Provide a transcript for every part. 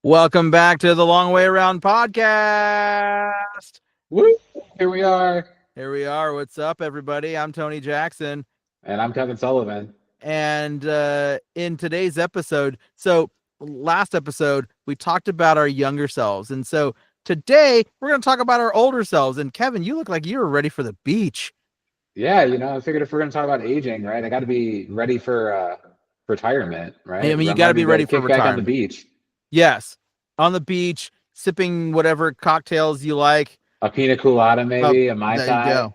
Welcome back to the Long Way Around podcast. Woo! Here we are. Here we are. What's up, everybody? I'm Tony Jackson. And I'm Kevin Sullivan. And in today's episode, last episode, we talked about our younger selves. And so today, we're going to talk about our older selves. And Kevin, you look like you were ready for the beach. Yeah, I figured if we're going to talk about aging, right, I got to be ready for retirement, right? I mean, you I'm got to be ready for kick back on the retirement. beach. Yes. On the beach, sipping whatever cocktails you like. A pina colada, maybe, a Mai There you Tai. go.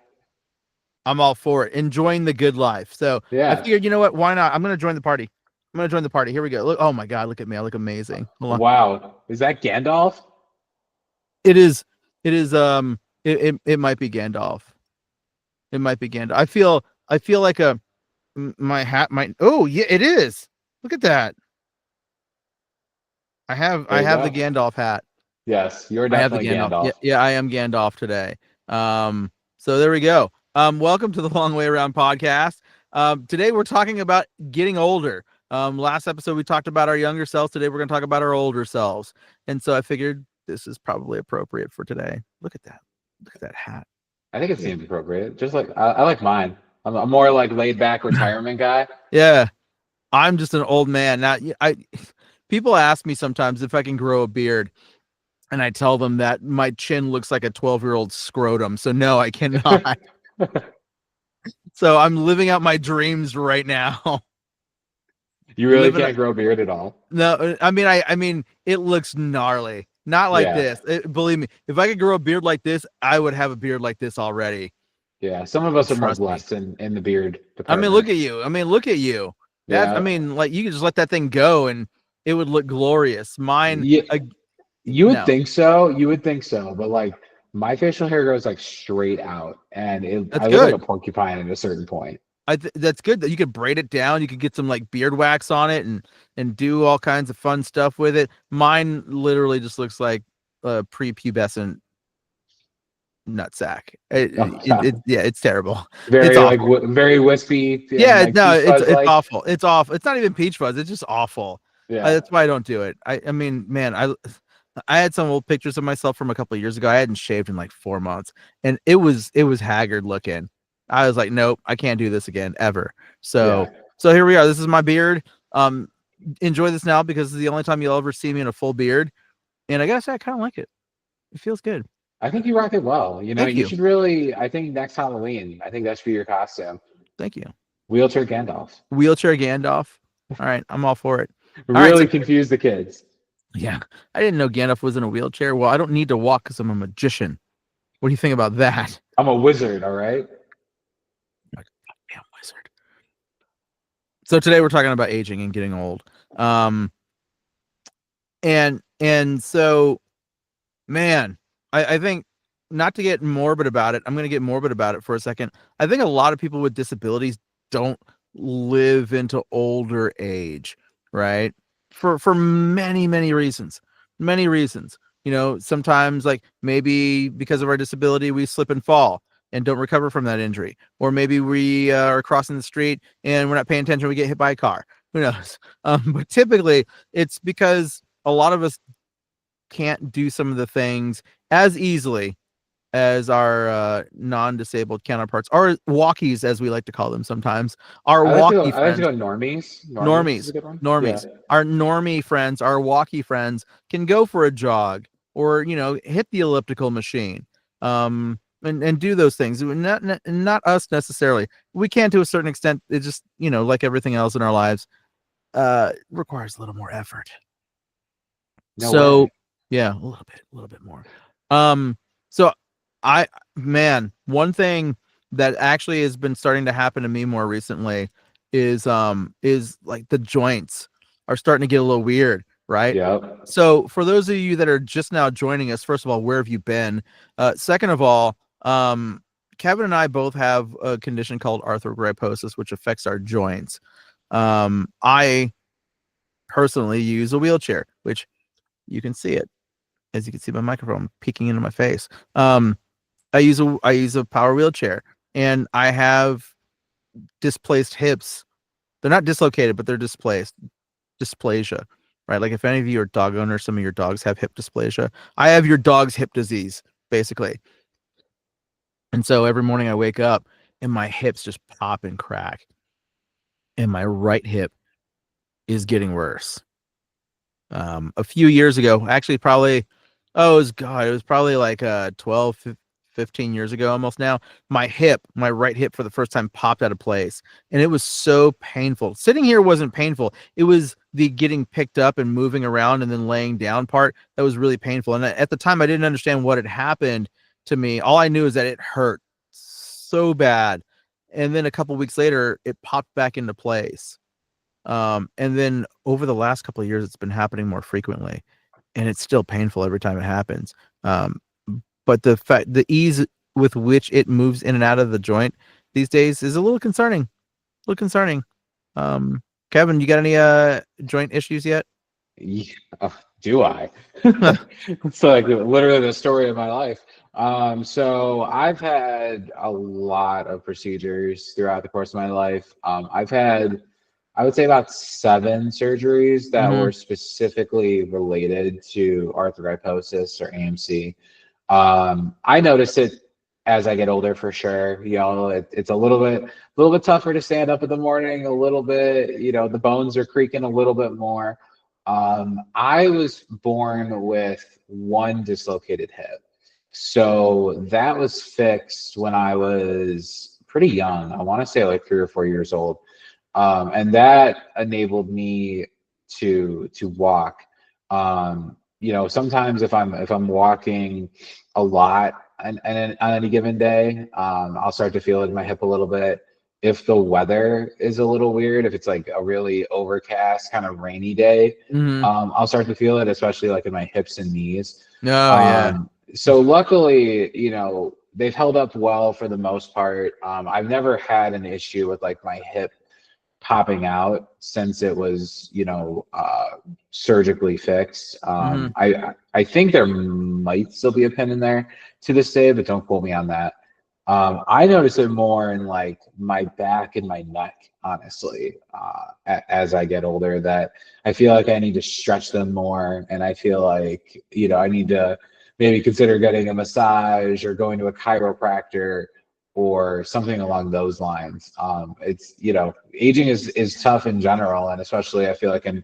I'm all for it. Enjoying the good life. So I Yeah. figured, you know what? Why not? I'm going to join the party. I'm going to join the party. Here we go. Look, oh my God, look at me. I look amazing. Hold on. Wow. Is that Gandalf? It is. It might be Gandalf. It might be Gandalf. I feel like my hat might. Oh yeah, it is. Look at that. I have the Gandalf hat. Yes, you're I have the definitely Gandalf. Yeah, I am Gandalf today. So there we go. Welcome to the Long Way Around podcast. Today we're talking about getting older. Last episode we talked about our younger selves. Today we're going to talk about our older selves. And so I figured this is probably appropriate for today. Look at that. Look at that hat. I think it seems appropriate. Just like I like mine. I'm more like laid back retirement guy. Yeah. I'm just an old man. Now people ask me sometimes if I can grow a beard. And I tell them that my chin looks like a 12-year-old scrotum. So no, I cannot. So I'm living out my dreams right now. You really can't grow a beard at all. No, I mean, it looks gnarly. Not like this. Believe me, if I could grow a beard like this, I would have a beard like this already. Yeah, some of us are more blessed in the beard department. I mean, look at you. That, Yeah. I mean, like you could just let that thing go and it would look glorious. Mine. Yeah. You would think so. You would think so. But like my facial hair goes like straight out, and I look like a porcupine at a certain point. That's good that you could braid it down. You could get some like beard wax on it and do all kinds of fun stuff with it. Mine literally just looks like a prepubescent nutsack. Yeah, it's terrible. Very it's like very wispy. Yeah, like no, it's awful. It's awful. It's not even peach fuzz. It's just awful. Yeah, that's why I don't do it. I mean, man, I had some old pictures of myself from a couple of years ago. I hadn't shaved in like 4 months, and it was haggard looking. I was like, nope, I can't do this again ever. So here we are. This is my beard. Enjoy this now because it's the only time you'll ever see me in a full beard. And I gotta say, I kind of like it. It feels good. I think you rock it well. You should really. I think next Halloween, I think that should be your costume. Thank you. Wheelchair Gandalf. Wheelchair Gandalf. All right, I'm all for it. Really confuse the kids. Yeah, I didn't know Gandalf was in a wheelchair. Well, I don't need to walk because I'm a magician. What do you think about that? I'm a wizard, all right? Damn wizard. So today we're talking about aging and getting old. And so, man, I think not to get morbid about it, I'm going to get morbid about it for a second. I think a lot of people with disabilities don't live into older age, right? For many reasons. Sometimes like maybe because of our disability, we slip and fall and don't recover from that injury. Or maybe we are crossing the street and we're not paying attention. We get hit by a car. Who knows? But typically it's because a lot of us can't do some of the things as easily as our non-disabled counterparts, or walkies, as we like to call them sometimes. Our walkie friends. I like to go normies. Normies. Yeah. Our normie friends, our walkie friends can go for a jog or, hit the elliptical machine and do those things. Not us necessarily. We can to a certain extent. It just, like everything else in our lives, requires a little more effort. Yeah, a little bit more. So one thing that actually has been starting to happen to me more recently is like the joints are starting to get a little weird, right? Yeah. So for those of you that are just now joining us, first of all, where have you been? Second of all, Kevin and I both have a condition called arthrogryposis, which affects our joints. I personally use a wheelchair, which you can see it. As you can see my microphone peeking into my face. I use a power wheelchair, and I have displaced hips. They're not dislocated, but they're displaced. Dysplasia. right? Like if any of you are dog owners, some of your dogs have hip dysplasia. I have your dog's hip disease, basically. And so every morning I wake up and my hips just pop and crack, and my right hip is getting worse. A few years ago, actually probably, it was probably like 12, 15 years ago almost now. My right hip for the first time popped out of place, and it was so painful. Sitting here wasn't painful. It was the getting picked up and moving around and then laying down part that was really painful. And at the time I didn't understand what had happened to me. All I knew is that it hurt so bad. And then a couple weeks later, it popped back into place. And then over the last couple of years, it's been happening more frequently, and it's still painful every time it happens. Um, but the ease with which it moves in and out of the joint these days is a little concerning. A little concerning. Kevin, you got any joint issues yet? Yeah, do I? It's like literally the story of my life. So I've had a lot of procedures throughout the course of my life. I've had, I would say, about 7 surgeries that Mm-hmm. were specifically related to arthrogryposis or AMC. I notice it as I get older for sure. It's a little bit tougher to stand up in the morning, a little bit, the bones are creaking a little bit more. I was born with one dislocated hip. So that was fixed when I was pretty young. I want to say like 3 or 4 years old. And that enabled me to walk. Sometimes if I'm walking a lot on any given day, I'll start to feel it in my hip a little bit. If the weather is a little weird, if it's like a really overcast kind of rainy day, Mm-hmm. I'll start to feel it, especially like in my hips and knees. Oh yeah. So luckily, they've held up well for the most part. I've never had an issue with like my hip popping out since it was, surgically fixed. Mm-hmm. I think there might still be a pin in there to this day, but don't quote me on that. I notice it more in like my back and my neck, honestly, as I get older, that I feel like I need to stretch them more. And I feel like, I need to maybe consider getting a massage or going to a chiropractor or something along those lines. It's, aging is tough in general. And especially I feel like in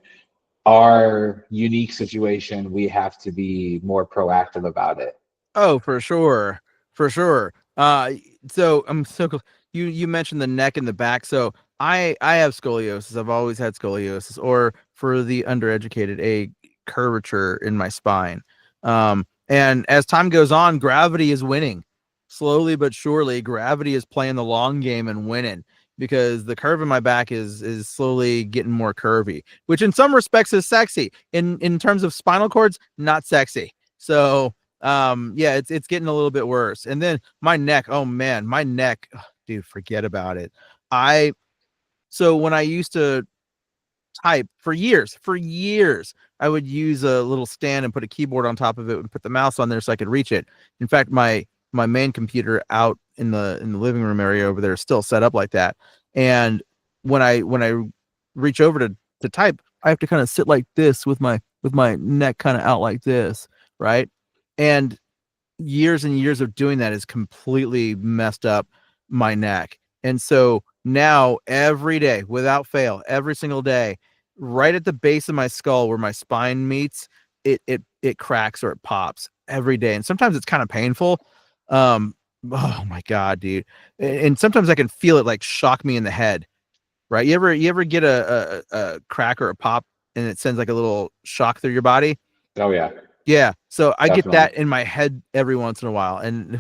our unique situation, we have to be more proactive about it. Oh, for sure, for sure. So I'm so you mentioned the neck and the back. So I have scoliosis. I've always had scoliosis, or for the undereducated, a curvature in my spine. And as time goes on, gravity is winning. Slowly but surely, gravity is playing the long game and winning because the curve in my back is slowly getting more curvy, which in some respects is sexy. In terms of spinal cords, not sexy. So yeah, it's getting a little bit worse. And then my neck, oh man, my neck, ugh, dude, forget about it. I So when I used to type for years, I would use a little stand and put a keyboard on top of it and put the mouse on there so I could reach it. In fact, my main computer out in the living room area over there is still set up like that. And when I reach over to type, I have to kind of sit like this with my neck kind of out like this, right? And years and years of doing that has completely messed up my neck. And so now every day, without fail, every single day, right at the base of my skull where my spine meets, it cracks or it pops every day. And sometimes it's kind of painful. Oh my God, dude. And sometimes I can feel it like shock me in the head. Right. You ever get a crack or a pop and it sends like a little shock through your body? Oh yeah, Yeah, so I get definitely. that in my head every once in a while, and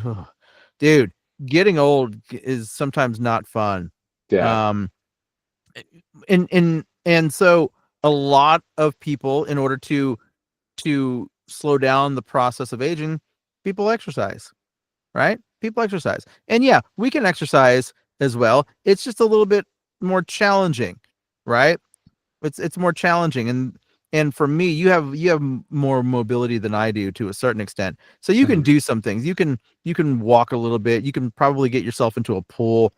dude, getting old is sometimes not fun. Yeah. Um, and so a lot of people, in order to slow down the process of aging, people exercise, right? People exercise, and yeah, we can exercise as well. It's just a little bit more challenging, right? It's more challenging, and for me, you have more mobility than I do to a certain extent, so you can Mhm. do some things. You can walk a little bit. You can probably get yourself into a pool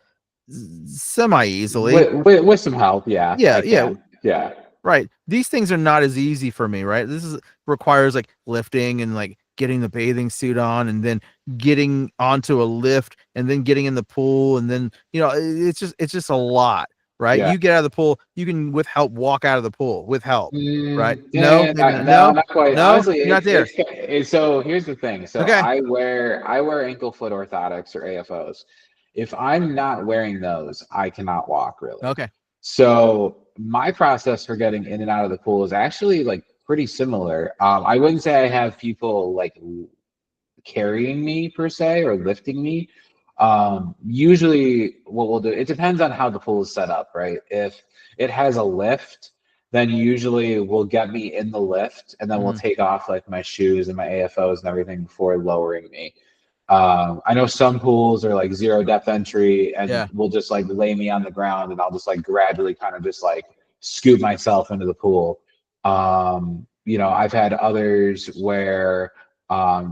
semi easily. With some help, yeah, Yeah, I yeah. can. Yeah. Right. These things are not as easy for me, right? This is requires like lifting and like getting the bathing suit on and then getting onto a lift and then getting in the pool and then, it's just a lot, right? Yeah. You get out of the pool, you can with help walk out of the pool with help, right? No, Yeah, maybe not. no, No, not quite. no, Honestly, you're not there. it's so here's the thing. So Okay. I wear ankle foot orthotics or AFOs. If I'm not wearing those, I cannot walk really. Okay. So my process for getting in and out of the pool is actually like pretty similar. I wouldn't say I have people like carrying me per se or lifting me. Usually, what we'll do, it depends on how the pool is set up, right? If it has a lift, then usually we'll get me in the lift and then we'll Mhm. take off like my shoes and my AFOs and everything before lowering me. I know some pools are like zero depth entry and Yeah. will just like lay me on the ground and I'll just like gradually kind of just like scoop myself into the pool. I've had others where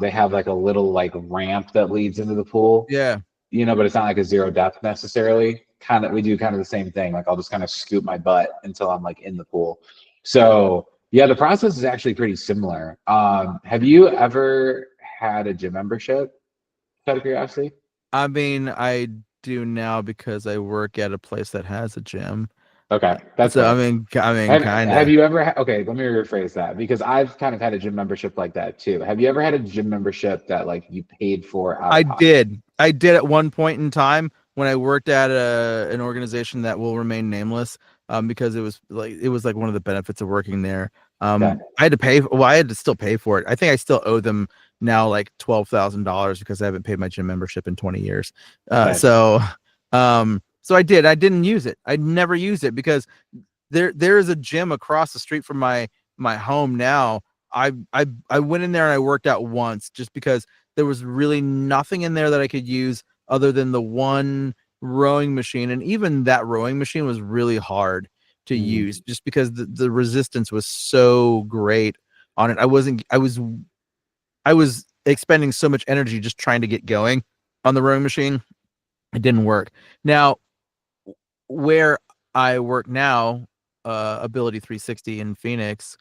they have like a little like ramp that leads into the pool, Yeah. but it's not like a zero depth necessarily. Kind of, we do kind of the same thing. Like I'll just kind of scoop my butt until I'm like in the pool. So yeah, the process is actually pretty similar. Have you ever had a gym membership? Out of curiosity. I mean, I do now because I work at a place that has a gym. Okay, that's So I fair. mean, I mean, Have kinda. you ever okay, let me rephrase that because I've kind of had a gym membership like that too. Have you ever had a gym membership that like you paid for out of I pocket? did. I did at one point in time when I worked at an organization that will remain nameless, because it was like one of the benefits of working there. Okay. I had to pay. Well, I had to still pay for it. I think I still owe them now like $12,000 because I haven't paid my gym membership in 20 years. Nice. So I did. I didn't use it. I never used it because there is a gym across the street from my home now. I went in there and I worked out once just because there was really nothing in there that I could use other than the one rowing machine, and even that rowing machine was really hard to use Mm, just because the resistance was so great on it. I was expending so much energy just trying to get going on the rowing machine. It didn't work. Now, where I work now, Ability 360 in Phoenix,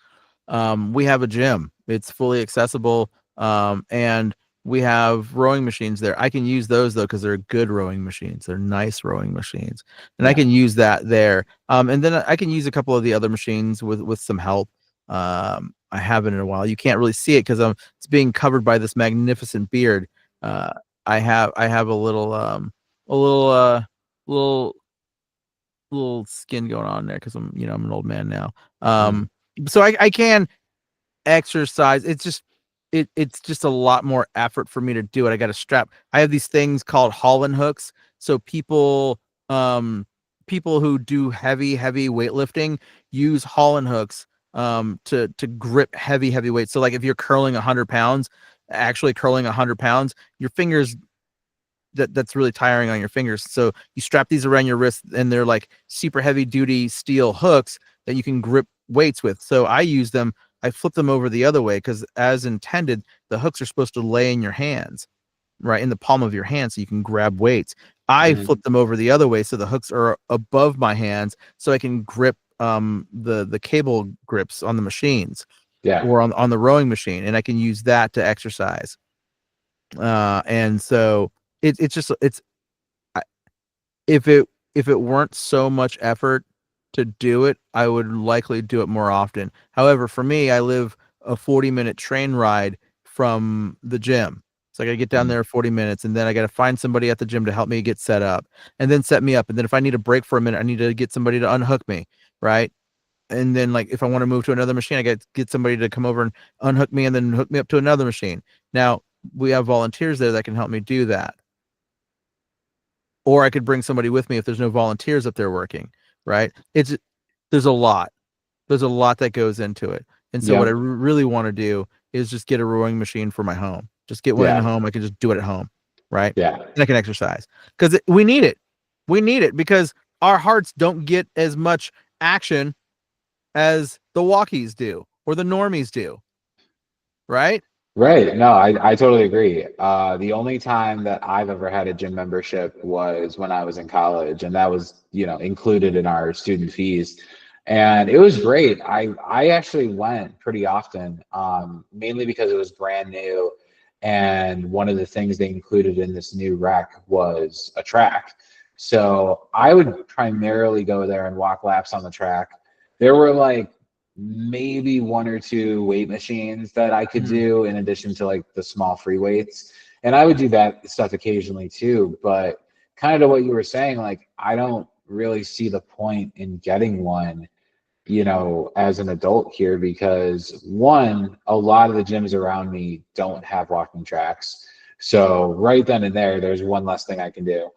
we have a gym. It's fully accessible, and we have rowing machines there. I can use those though because they're good rowing machines. They're nice rowing machines, and I yeah. can use that there. And then I can use a couple of the other machines with some help. I haven't in a while. You can't really see it because it's being covered by this magnificent beard. Uh, I have a little little skin going on there because I'm an old man now. Mm, So I can exercise. It's just a lot more effort for me to do it. I got to strap. I have these things called Holland hooks. So people who do heavy weightlifting use Holland hooks to grip heavy weights. So like if you're curling 100 pounds, actually curling 100 pounds, your fingers that's really tiring on your fingers. So you strap these around your wrist, and they're like super heavy duty steel hooks that you can grip weights with. So I use them. I flip them over the other way because, as intended, the hooks are supposed to lay in your hands, right in the palm of your hand, so you can grab weights. I mm, flip them over the other way so the hooks are above my hands, so I can grip the cable grips on the machines yeah. or on the rowing machine, and I can use that to exercise. And so it's just it's I- if it weren't so much effort to do it, I would likely do it more often. However, for me, I live a 40-minute train ride from the gym. So I got to get down Mm, there 40 minutes, and then I got to find somebody at the gym to help me get set up and then set me up. And then if I need a break for a minute, I need to get somebody to unhook me, right? And then like if I want to move to another machine, I got to get somebody to come over and unhook me and then hook me up to another machine. Now, we have volunteers there that can help me do that, or I could bring somebody with me if there's no volunteers up there working, right? There's a lot. There's a lot that goes into it. And so what I yep. really want to do is just get a rowing machine for my home. Just get one in Yeah. the home. I can just do it at home, right? Yeah. And I can exercise because we need it. We need it because our hearts don't get as much action as the walkies do or the normies do, right? Right. No, I totally agree. The only time that I've ever had a gym membership was when I was in college, and that was, included in our student fees. And it was great. I actually went pretty often, mainly because it was brand new. And one of the things they included in this new rec was a track. So I would primarily go there and walk laps on the track. There were like maybe one or two weight machines that I could Mhm. do in addition to like the small free weights. And I would do that stuff occasionally too. But kind of to what you were saying, like I don't really see the point in getting one, as an adult here because one, a lot of the gyms around me don't have walking tracks. So right then and there's one less thing I can do.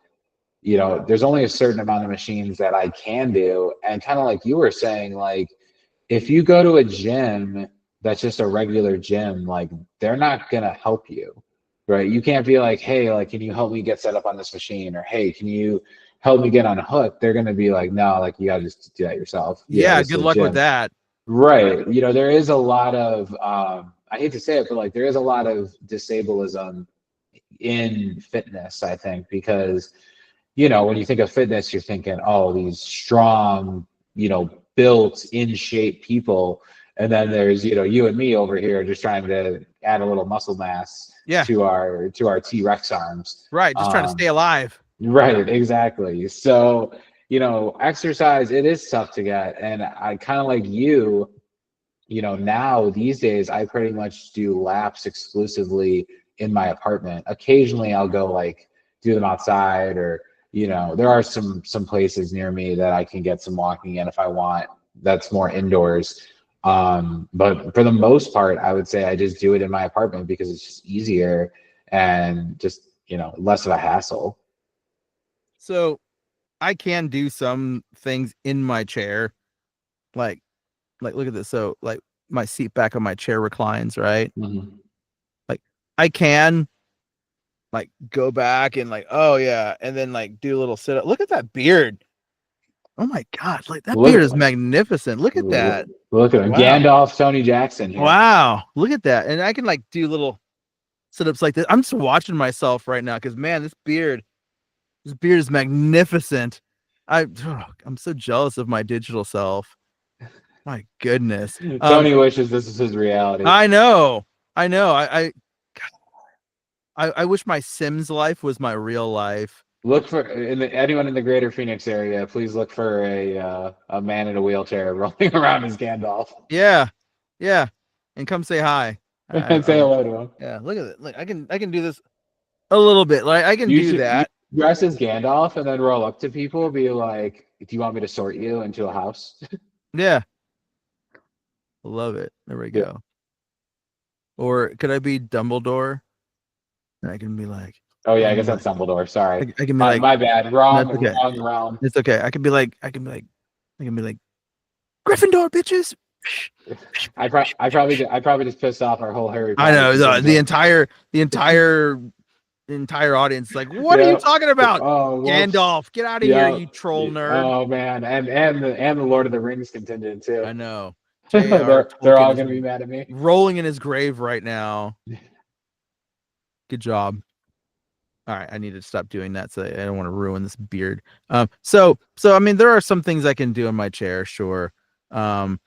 There's only a certain amount of machines that I can do. And kind of like you were saying, like if you go to a gym that's just a regular gym, like they're not gonna help you, right? You can't be like, hey, like, can you help me get set up on this machine? Or hey, can you help me get on a hook? They're gonna be like, no, like you gotta just do that yourself. Yeah, This is good a luck with gym. that. Right. There is a lot of I hate to say it, but like there is a lot of disableism in fitness, I think, because when you think of fitness, you're thinking, oh, these strong, built, in shape people. And then there's, you and me over here just trying to add a little muscle mass Yeah, to our T-Rex arms. right. Just trying to stay alive. Right, exactly. So, exercise, it is tough to get. And I kind of like now these days, I pretty much do laps exclusively in my apartment. Occasionally, I'll go like do them outside, or there are some places near me that I can get some walking in if I want. That's more indoors. But for the most part, I would say I just do it in my apartment because it's just easier and just less of a hassle. So I can do some things in my chair, like look at this. So like my seat back on my chair reclines, right? Mhm. Like I can like go back and like, oh yeah, and then like do a little sit up. Look at that beard. Oh my god, like that beard is Look, magnificent. Look at that. look at him, Wow. Gandalf, Tony Jackson here. Wow. Look at that. And I can like do little sit-ups like this. I'm just watching myself right now because man, this beard is magnificent. I'm so jealous of my digital self. My goodness. Tony wishes this is his reality. I know. I know. I wish my Sims life was my real life. Look for anyone in the greater Phoenix area. Please look for a man in a wheelchair rolling around as Gandalf Yeah. Yeah. And come say hi. and say hello to him. Yeah, look at it. Look, I can do this a little bit. Like I can do You that. dress as Gandalf and then roll up to people, be like, "Do you want me to sort you into a house?" Yeah. Love it. There we Yeah. go. Or could I be Dumbledore? And I can be like, Oh I yeah, I can guess be like, that's Dumbledore. Sorry, I can be my like, my bad. that's Wrong okay. wrong realm. It's okay. I can be like, Gryffindor, bitches. I probably just pissed off our whole Harry I Potter know the contingent. entire audience. Like, what are you Yeah. talking about? Oh, whoops. Gandalf, get out of here, Yeah. you troll nerd. Oh man, and the Lord of the Rings contingent too. I know. J.R. They're Tolkien all is gonna be mad at me. rolling in his grave right now. Good job. All right, I need to stop doing that so I don't want to ruin this beard. So I mean, there are some things I can do in my chair, sure. Um,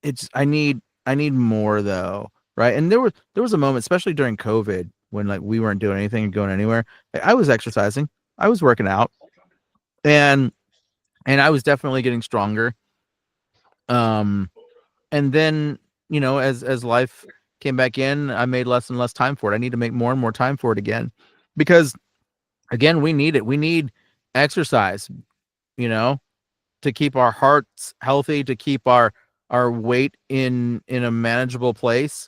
it's I need more though, right? And there was a moment, especially during COVID, when like we weren't doing anything and going anywhere. I was exercising, I was working out, and I was definitely getting stronger. Um, and then as life came back in, I made less and less time for it. I need to make more and more time for it again, because again, we need it. We need exercise, you know, to keep our hearts healthy, to keep our weight in a manageable place.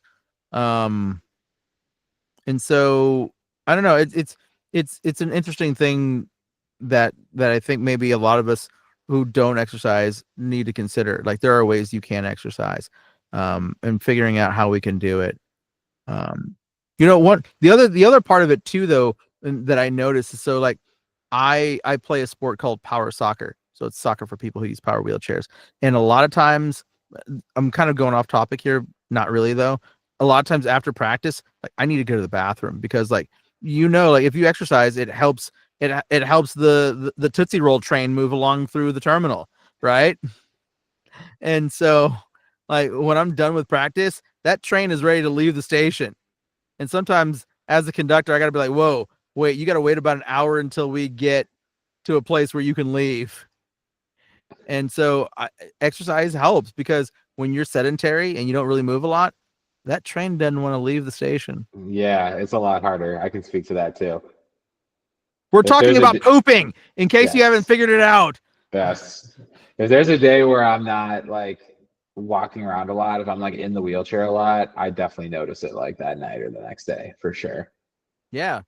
Um, and so I don't know. It's an interesting thing that I think maybe a lot of us who don't exercise need to consider. Like there are ways you can exercise, and figuring out how we can do it. Um, what the other part of it too, though, that I noticed is, so like I play a sport called power soccer. So it's soccer for people who use power wheelchairs. And a lot of times, I'm kind of going off topic here, not really though. A lot of times after practice, like I need to go to the bathroom because like like if you exercise, it helps the Tootsie Roll train move along through the terminal, right? And so, like, when I'm done with practice, that train is ready to leave the station. And sometimes, as a conductor, I got to be like, whoa, wait, you got to wait about an hour until we get to a place where you can leave. And so, exercise helps because when you're sedentary and you don't really move a lot, that train doesn't want to leave the station. Yeah, it's a lot harder. I can speak to that too. We're If talking there's a about pooping, in case you haven't yes, figured it out. yes. If there's a day where I'm not like walking around a lot, if I'm like in the wheelchair a lot, I definitely notice it like that night or the next day for sure. Yeah,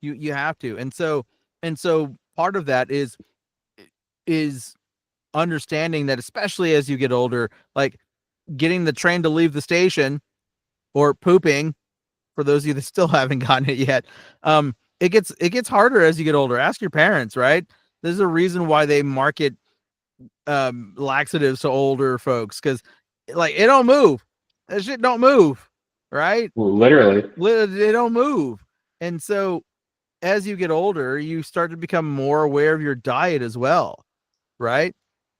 you have to. And so part of that is understanding that, especially as you get older, like getting the train to leave the station or pooping, for those of you that still haven't gotten it yet, it gets harder as you get older. Ask your parents, right? There's a reason why they market laxatives to older folks, because like it don't move. That shit don't move, right? Literally. They don't move. And so as you get older, you start to become more aware of your diet as well, right?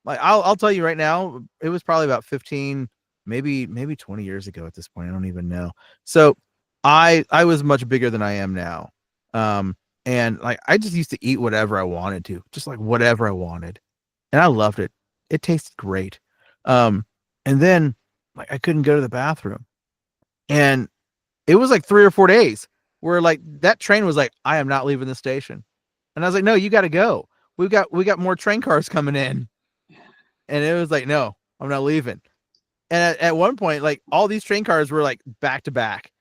Like I'll tell you right now, it was probably about 15, maybe 20 years ago at this point. I don't even know. So I was much bigger than I am now. And like I just used to eat whatever I wanted to, just like whatever I wanted. And I loved it. It tasted great. Um, and then like I couldn't go to the bathroom. And it was like 3 or 4 days where like that train was like, I am not leaving the station. And I was like, no, you got to go. We got more train cars coming in. And it was like, no, I'm not leaving. And at one point, like all these train cars were like back to back,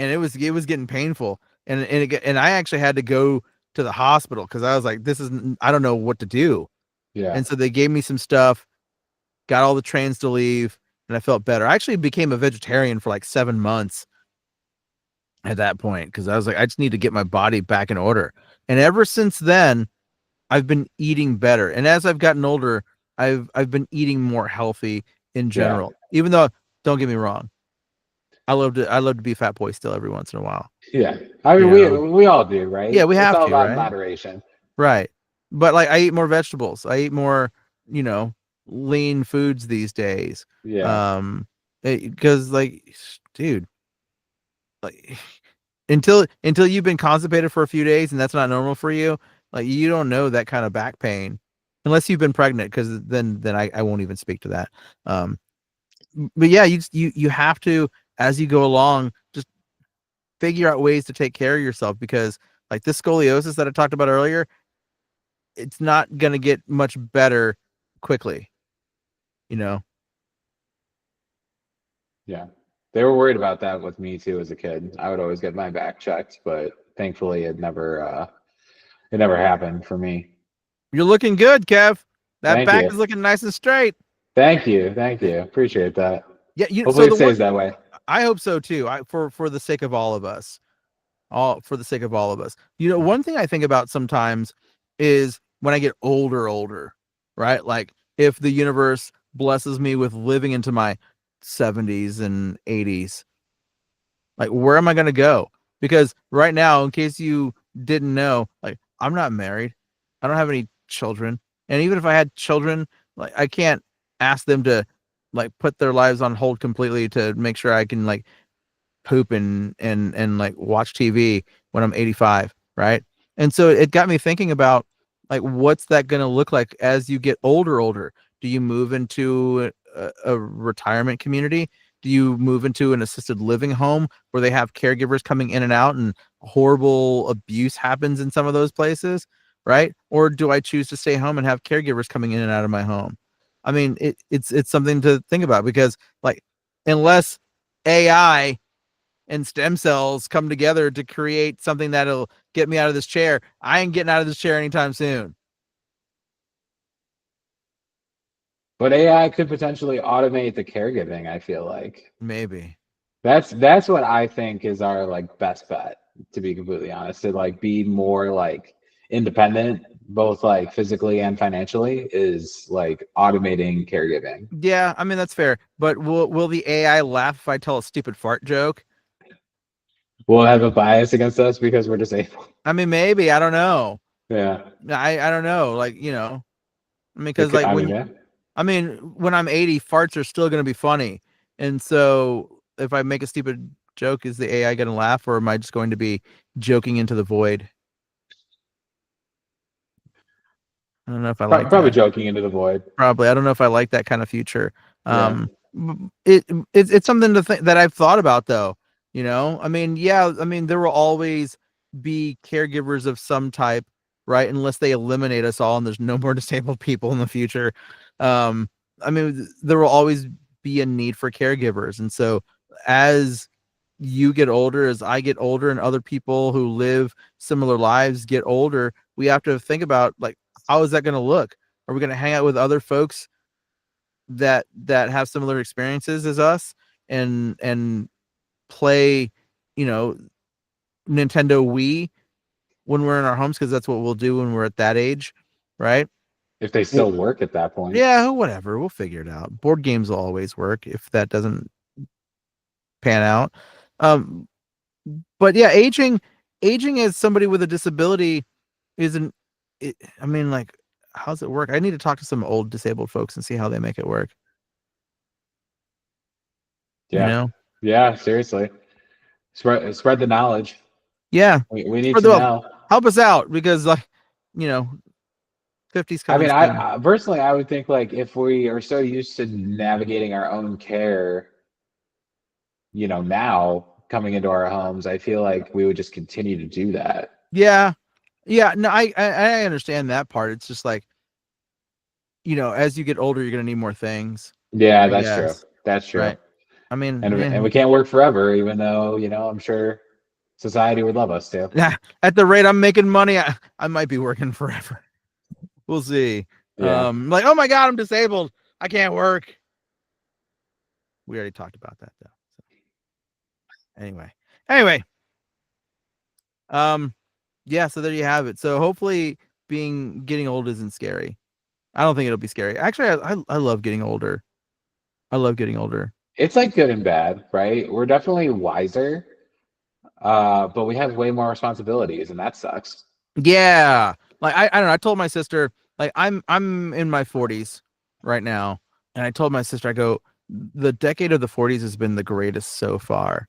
and it was getting painful. And I actually had to go to the hospital because I was like, I don't know what to do. Yeah. And so they gave me some stuff, got all the trains to leave, and I felt better. I actually became a vegetarian for like 7 months at that point because I was like, I just need to get my body back in order. And ever since then, I've been eating better. And as I've gotten older, I've been eating more healthy in Yeah. general. Even though, don't get me wrong, I love to be a fat boy still every once in a while. Yeah. I You mean, know, we all do, right? yeah, we It's have all to, about right? moderation. Right. But like I eat more vegetables. I eat more, lean foods these days. Yeah. Because like, dude, like until you've been constipated for a few days and that's not normal for you, like you don't know that kind of back pain unless you've been pregnant, because then I won't even speak to that. Um, but yeah, you have to, as you go along, just figure out ways to take care of yourself, because like this scoliosis that I talked about earlier, it's not going to get much better quickly, you know. Yeah. They were worried about that with me too as a kid. I would always get my back checked, but thankfully it never happened for me. You're looking good, Kev. That Thank back you. is looking nice and straight. Thank you. Thank you. Appreciate that. Yeah, so Hopefully it the one stays that way. I hope so too. For the sake of all of us. All for the sake of all of us. One thing I think about sometimes is when I get older, right? Like if the universe blesses me with living into my 70s and 80s, like where am I going to go? Because right now, in case you didn't know, like I'm not married. I don't have any children. And even if I had children, like I can't ask them to like put their lives on hold completely to make sure I can like poop and like watch TV when I'm 85, right? And so it got me thinking about like what's that going to look like as you get older? Do you move into a retirement community? Do you move into an assisted living home where they have caregivers coming in and out and horrible abuse happens in some of those places, right? Or do I choose to stay home and have caregivers coming in and out of my home? I mean, it's something to think about, because like unless AI and stem cells come together to create something that'll get me out of this chair, I ain't getting out of this chair anytime soon. But AI could potentially automate the caregiving, I feel like. Maybe. That's what I think is our like best bet, to be completely honest. To like be more like independent, both like physically and financially, is like automating caregiving. Yeah, I mean that's fair. But will the AI laugh if I tell a stupid fart joke? We'll have a bias against us because we're disabled. I mean, maybe. I don't know. Yeah. I don't know. Like, I mean, because like I when mean, yeah. I mean, when I'm 80, farts are still going to be funny. And so if I make a stupid joke, is the AI going to laugh, or am I just going to be joking into the void? I don't know if I like Probably that. joking into the void. Probably. I don't know if I like that kind of future. Yeah. It's something to think that I've thought about though. You know, I mean, yeah, I mean, there will always be caregivers of some type, right? Unless they eliminate us all and there's no more disabled people in the future. I mean, there will always be a need for caregivers. And so as you get older, as I get older, and other people who live similar lives get older, we have to think about like, how is that going to look? Are we going to hang out with other folks that have similar experiences as us and play, you know, Nintendo Wii when we're in our homes, because that's what we'll do when we're at that age, right? If they Well, still work at that point. yeah, whatever, we'll figure it out. Board games will always work if that doesn't pan out. Um, but yeah, aging as somebody with a disability isn't. I mean, like, how's it work? I need to talk to some old disabled folks and see how they make it work. You Yeah. know? Yeah. Seriously. Spread the knowledge. Yeah. We need For to the know. help us out, because like, you know, 50's I coming mean, soon. I personally, I would think like if we are so used to navigating our own care, now coming into our homes, I feel like we would just continue to do that. Yeah. Yeah. No, I understand that part. It's just like, as you get older, you're gonna need more things, Yeah, I that's true. guess. That's true. Right. I mean, And we can't work forever, even though, I'm sure society would love us to. yeah, at the rate I'm making money, I might be working forever. We'll see. Yeah. Like, oh my God, I'm disabled. I can't work. We already talked about that though. So, anyway. Yeah, so there you have it. So hopefully getting old isn't scary. I don't think it'll be scary. Actually, I love getting older. I love getting older. It's like good and bad, right? We're definitely wiser, but we have way more responsibilities, and that sucks. Yeah. Like I don't know. I told my sister, like, I'm in my 40s right now, and I told my sister, I go, the decade of the 40s has been the greatest so far.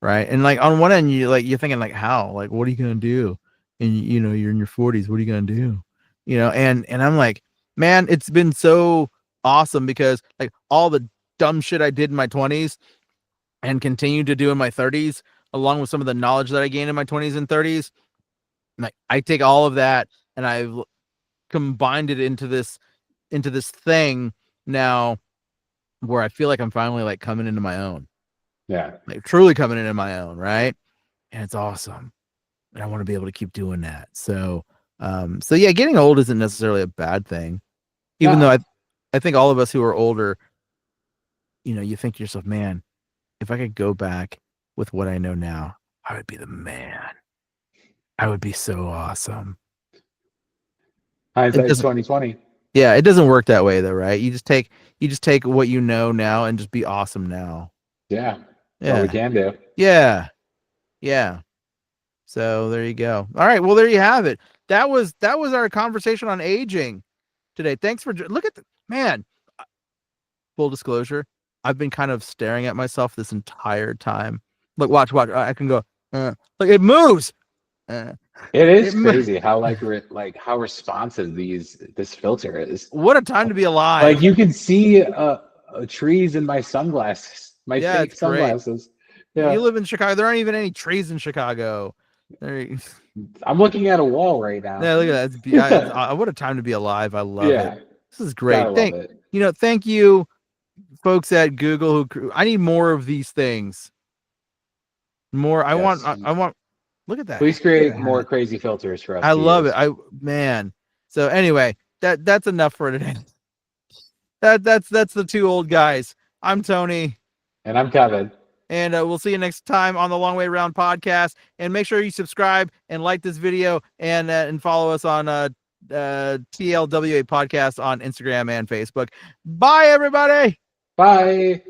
Right. And like on one end, you're thinking like, how? Like, what are you gonna do? And you're in your 40s. What are you gonna do? And I'm like, man, it's been so awesome, because like all the dumb shit I did in my 20s and continue to do in my 30s, along with some of the knowledge that I gained in my 20s and 30s, like I take all of that and I've combined it into this thing now, where I feel like I'm finally like coming into my own, Yeah. like truly coming into my own, right? And it's awesome. And I want to be able to keep doing that. So yeah, getting old isn't necessarily a bad thing. Even though No. I think all of us who are older, you think to yourself, man, if I could go back with what I know now, I would be the man. I would be so awesome. It Hindsight's doesn't 2020. Yeah, it doesn't work that way though, right? You just take what you know now and just be awesome now. Yeah. That's all we Yeah. can do. Yeah. Yeah. So there you go. All right. Well, there you have it. That was our conversation on aging today. Thanks for look at the man. Full disclosure, I've been kind of staring at myself this entire time. Look, watch. I can go. Look, it moves. Uh, It it is crazy how how responsive this filter is. What a time to be Like alive. you can see trees in my sunglasses, my Yeah, fake it's great. sunglasses. You Yeah. live in Chicago. There aren't even any trees in Chicago. There. I'm looking at a wall right now. Yeah, look at that. What a time to be alive. I love it. Yeah. This is Gotta great. love it. Thank you, folks at Google. I need more of these things. More. I want. Yes. I want. Look at that. Please Look create at more that. crazy filters for us I to love it. use. Man. So anyway, that's enough for today. That's the two old guys. I'm Tony. And I'm Kevin. And we'll see you next time on the Long Way Around podcast. And make sure you subscribe and like this video and follow us on TLWA podcast on Instagram and Facebook. Bye, everybody. Bye.